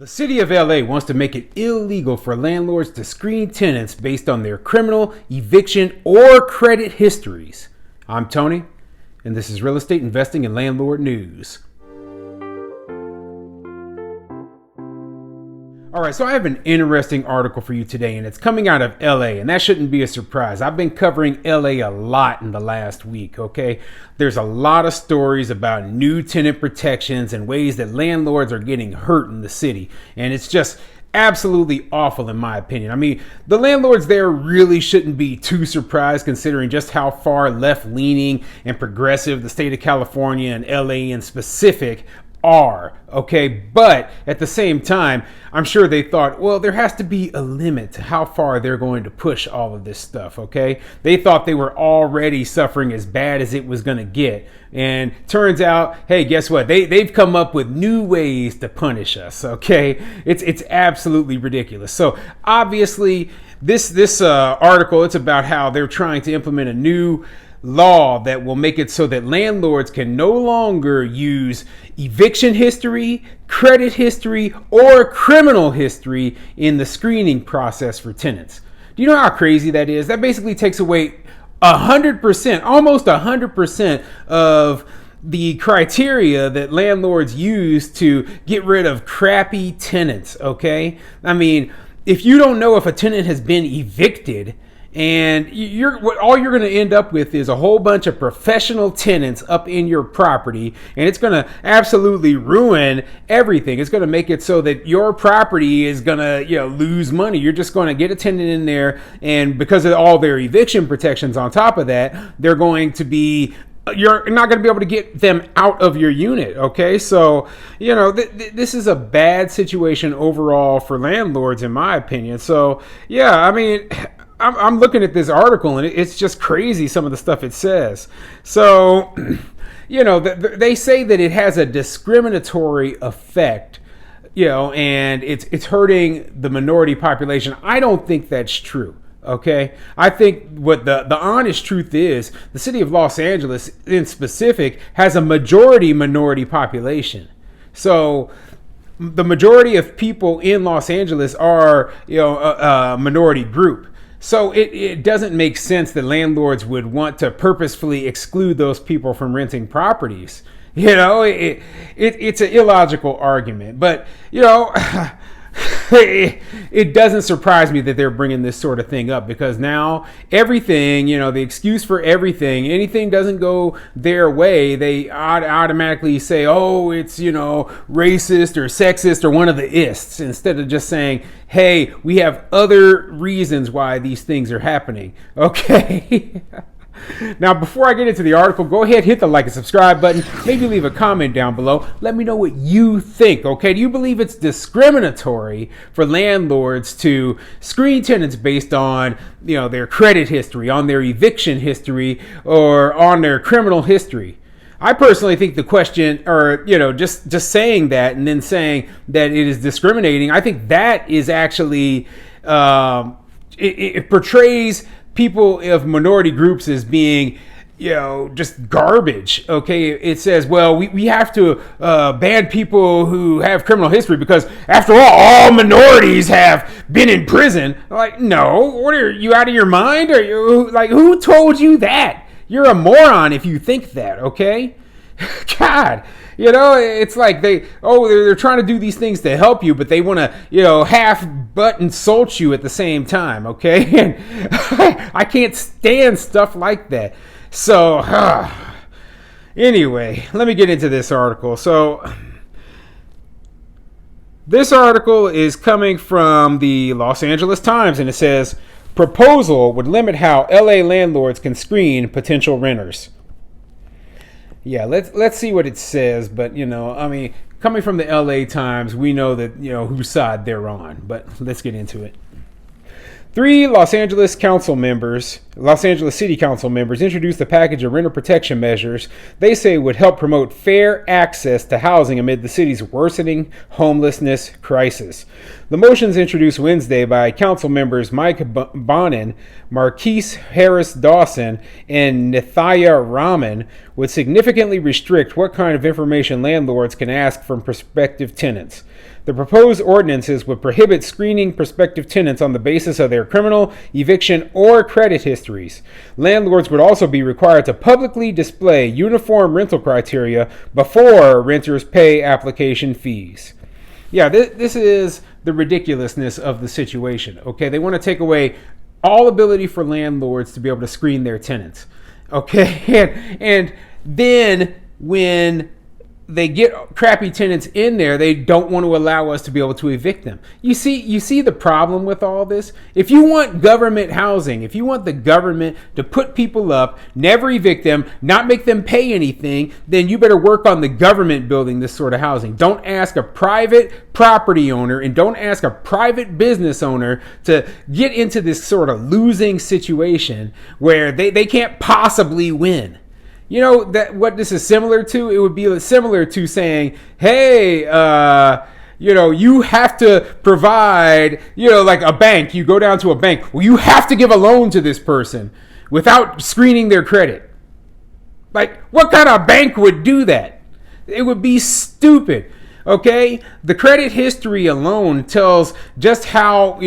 The city of LA wants to make it illegal for landlords to screen tenants based on their criminal, eviction, or credit histories. I'm Tony, and this is Real Estate Investing and Landlord News. All right, so I have an interesting article for you today, and it's coming out of LA, and that shouldn't be a surprise. I've been covering LA a lot in the last week, okay? There's a lot of stories about new tenant protections and ways that landlords are getting hurt in the city, and it's just absolutely awful in my opinion. I mean, the landlords there really shouldn't be too surprised considering just how far left-leaning and progressive the state of California and LA in specific are, okay? But at the same time, I'm sure they thought, well, there has to be a limit to how far they're going to push all of this stuff, okay? They thought they were already suffering as bad as it was going to get. And turns out, hey, guess what? They've come up with new ways to punish us, okay? It's absolutely ridiculous. So obviously, this article, it's about how they're trying to implement a new law that will make it so that landlords can no longer use eviction history, credit history, or criminal history in the screening process for tenants. Do you know how crazy that is? That basically takes away 100%, almost 100% of the criteria that landlords use to get rid of crappy tenants, okay? I mean, if you don't know if a tenant has been evicted, and all you're going to end up with is a whole bunch of professional tenants up in your property, and it's going to absolutely ruin everything. It's going to make it so that your property is going to, lose money. You're just going to get a tenant in there, and because of all their eviction protections on top of that, you're not going to be able to get them out of your unit, okay? So, this is a bad situation overall for landlords, in my opinion. So, yeah, I mean, I'm looking at this article and it's just crazy, some of the stuff it says. So, they say that it has a discriminatory effect, and it's hurting the minority population. I don't think that's true. Okay, I think what the honest truth is, the city of Los Angeles in specific has a majority minority population. So the majority of people in Los Angeles are, a minority group. So it doesn't make sense that landlords would want to purposefully exclude those people from renting properties. It's an illogical argument, but it doesn't surprise me that they're bringing this sort of thing up, because now everything, the excuse for everything, anything doesn't go their way, they automatically say, oh, it's, racist or sexist or one of the ists, instead of just saying, hey, we have other reasons why these things are happening. Okay. Now, before I get into the article, go ahead, hit the like and subscribe button. Maybe leave a comment down below. Let me know what you think, okay? Do you believe it's discriminatory for landlords to screen tenants based on, their credit history, on their eviction history, or on their criminal history? I personally think the question, or, just saying that and then saying that it is discriminating, I think that is actually, it portrays people of minority groups as being, just garbage. Okay, it says, well, we have to ban people who have criminal history because, after all minorities have been in prison. Like, no, what are you, out of your mind? Are you, like, who told you that? You're a moron if you think that. Okay, God. It's like they're trying to do these things to help you, but they want to, half butt insult you at the same time, okay? And I can't stand stuff like that. So, anyway, let me get into this article. So, this article is coming from the Los Angeles Times, and it says, proposal would limit how LA landlords can screen potential renters. Yeah, let's see what it says, but coming from the LA Times, we know that whose side they're on, but let's get into it. 3 Los Angeles council members Los Angeles City Council members introduced a package of renter protection measures they say would help promote fair access to housing amid the city's worsening homelessness crisis. The motions introduced Wednesday by council members Mike Bonin, Marquise Harris Dawson, and Nithya Raman would significantly restrict what kind of information landlords can ask from prospective tenants. The proposed ordinances would prohibit screening prospective tenants on the basis of their criminal, eviction, or credit histories. Landlords would also be required to publicly display uniform rental criteria before renters pay application fees. Yeah, this is the ridiculousness of the situation. Okay, they want to take away all ability for landlords to be able to screen their tenants. Okay, and then when they get crappy tenants in there, they don't want to allow us to be able to evict them. You see the problem with all this? If you want government housing, if you want the government to put people up, never evict them, not make them pay anything, then you better work on the government building this sort of housing. Don't ask a private property owner and don't ask a private business owner to get into this sort of losing situation where they can't possibly win. You know that what this is similar to? It would be similar to saying, hey, you have to provide, like a bank. You go down to a bank. Well, you have to give a loan to this person without screening their credit. Like, what kind of bank would do that? It would be stupid. Okay, the credit history alone tells just how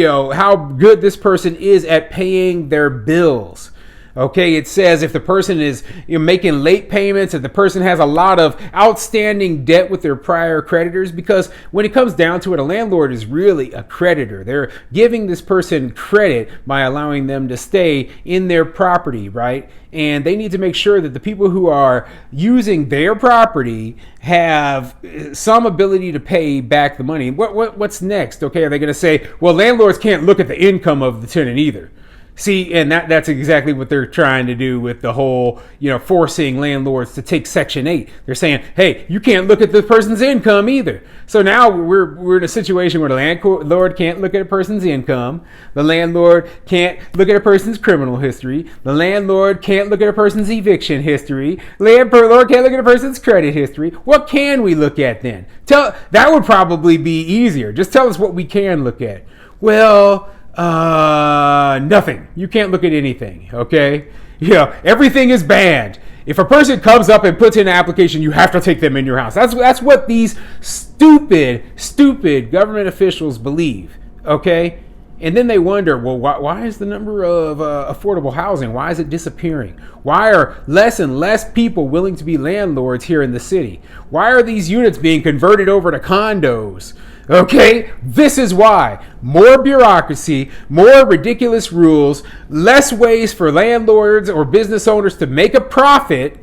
good this person is at paying their bills. Okay, it says if the person is making late payments, if the person has a lot of outstanding debt with their prior creditors, because when it comes down to it, a landlord is really a creditor. They're giving this person credit by allowing them to stay in their property, right? And they need to make sure that the people who are using their property have some ability to pay back the money. What's next? Okay, are they going to say, well, landlords can't look at the income of the tenant either? See, and that's exactly what they're trying to do with the whole, forcing landlords to take Section 8. They're saying, hey, you can't look at the person's income either. So now we're in a situation where the landlord can't look at a person's income. The landlord can't look at a person's criminal history. The landlord can't look at a person's eviction history. Landlord can't look at a person's credit history. What can we look at then? That would probably be easier. Just tell us what we can look at. Well, nothing. You can't look at anything, okay? Everything is banned. If a person comes up and puts in an application, you have to take them in your house. That's what these stupid government officials believe, okay? And then they wonder, well, why is the number of affordable housing, why is it disappearing? Why are less and less people willing to be landlords here in the city? Why are these units being converted over to condos? Okay, this is why. More bureaucracy, more ridiculous rules, less ways for landlords or business owners to make a profit,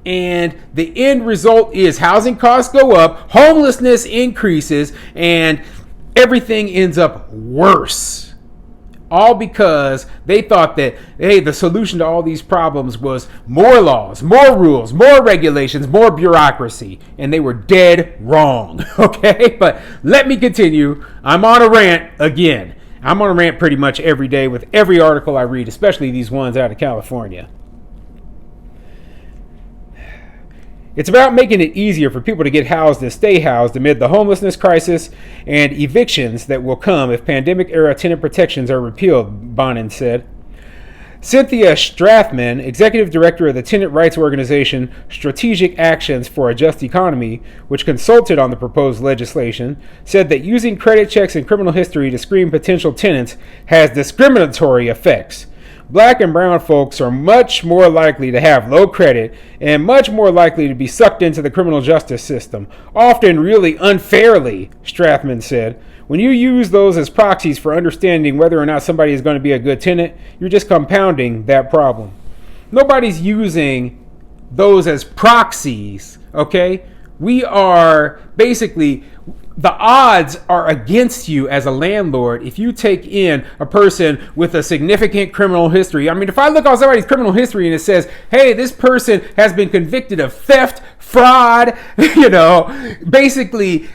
and the end result is housing costs go up, homelessness increases, and everything ends up worse. All because they thought that, hey, the solution to all these problems was more laws, more rules, more regulations, more bureaucracy. And they were dead wrong. Okay, but let me continue. I'm on a rant again. I'm on a rant pretty much every day with every article I read, especially these ones out of California. It's about making it easier for people to get housed and stay housed amid the homelessness crisis and evictions that will come if pandemic-era tenant protections are repealed, Bonin said. Cynthia Strathman, executive director of the tenant rights organization Strategic Actions for a Just Economy, which consulted on the proposed legislation, said that using credit checks and criminal history to screen potential tenants has discriminatory effects. Black and brown folks are much more likely to have low credit and much more likely to be sucked into the criminal justice system, often really unfairly, Strathman said. When you use those as proxies for understanding whether or not somebody is going to be a good tenant, you're just compounding that problem. Nobody's using those as proxies, okay? We are basically, the odds are against you as a landlord if you take in a person with a significant criminal history. I mean, if I look on somebody's criminal history and it says, hey, this person has been convicted of theft, fraud, basically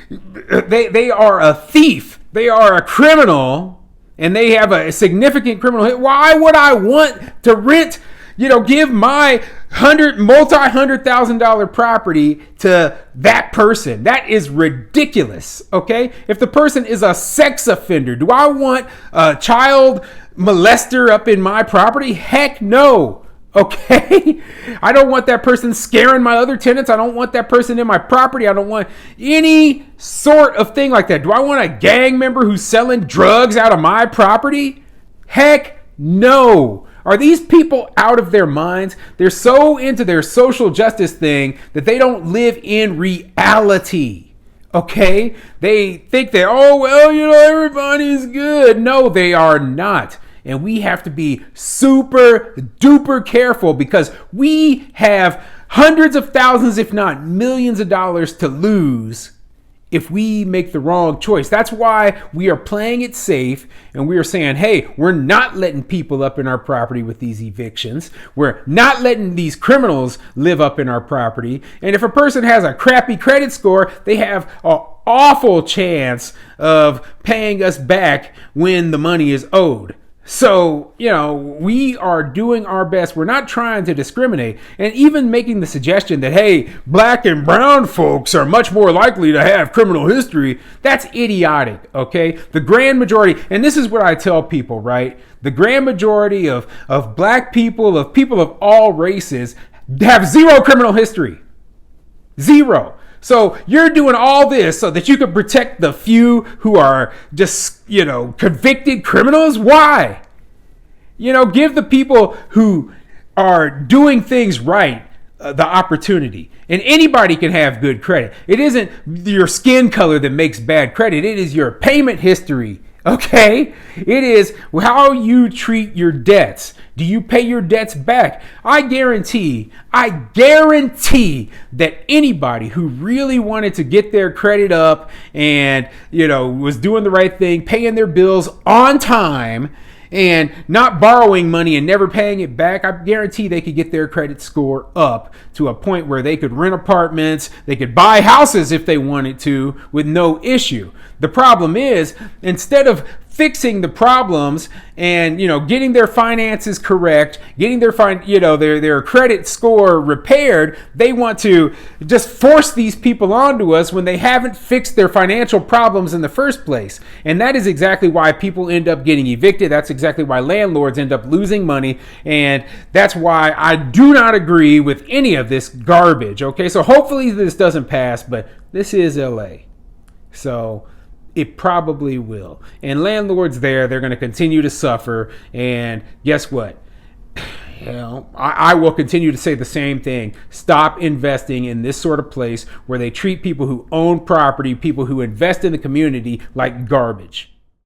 they are a thief, they are a criminal, and they have a significant criminal hit, why would I want to rent, give my multi-$100,000 property to that person? That is ridiculous. Okay. If the person is a sex offender, do I want a child molester up in my property? Heck no. Okay. I don't want that person scaring my other tenants. I don't want that person in my property. I don't want any sort of thing like that. Do I want a gang member who's selling drugs out of my property? Heck no. Are these people out of their minds? They're so into their social justice thing that they don't live in reality. Okay? They think that, everybody's good. No, they are not. And we have to be super duper careful because we have hundreds of thousands, if not millions of dollars to lose if we make the wrong choice. That's why we are playing it safe and we are saying, hey, we're not letting people up in our property with these evictions. We're not letting these criminals live up in our property. And if a person has a crappy credit score, they have an awful chance of paying us back when the money is owed. So, we are doing our best. We're not trying to discriminate, and even making the suggestion that, hey, black and brown folks are much more likely to have criminal history. That's idiotic. Okay. The grand majority, and this is what I tell people, right? The grand majority of black people, of people of all races, have zero criminal history. Zero. So you're doing all this so that you can protect the few who are just, convicted criminals? Why? Give the people who are doing things right the opportunity. And anybody can have good credit. It isn't your skin color that makes bad credit. It is your payment history. Okay? It is how you treat your debts. Do you pay your debts back? I guarantee that anybody who really wanted to get their credit up and, was doing the right thing, paying their bills on time and not borrowing money and never paying it back, I guarantee they could get their credit score up to a point where they could rent apartments, they could buy houses if they wanted to with no issue. The problem is, instead of fixing the problems and, getting their finances correct, getting their their credit score repaired, they want to just force these people onto us when they haven't fixed their financial problems in the first place. And that is exactly why people end up getting evicted. That's exactly why landlords end up losing money. And that's why I do not agree with any of this garbage. Okay, so hopefully this doesn't pass, but this is LA. So it probably will. And landlords they're going to continue to suffer. And guess what? I will continue to say the same thing. Stop investing in this sort of place where they treat people who own property, people who invest in the community like garbage.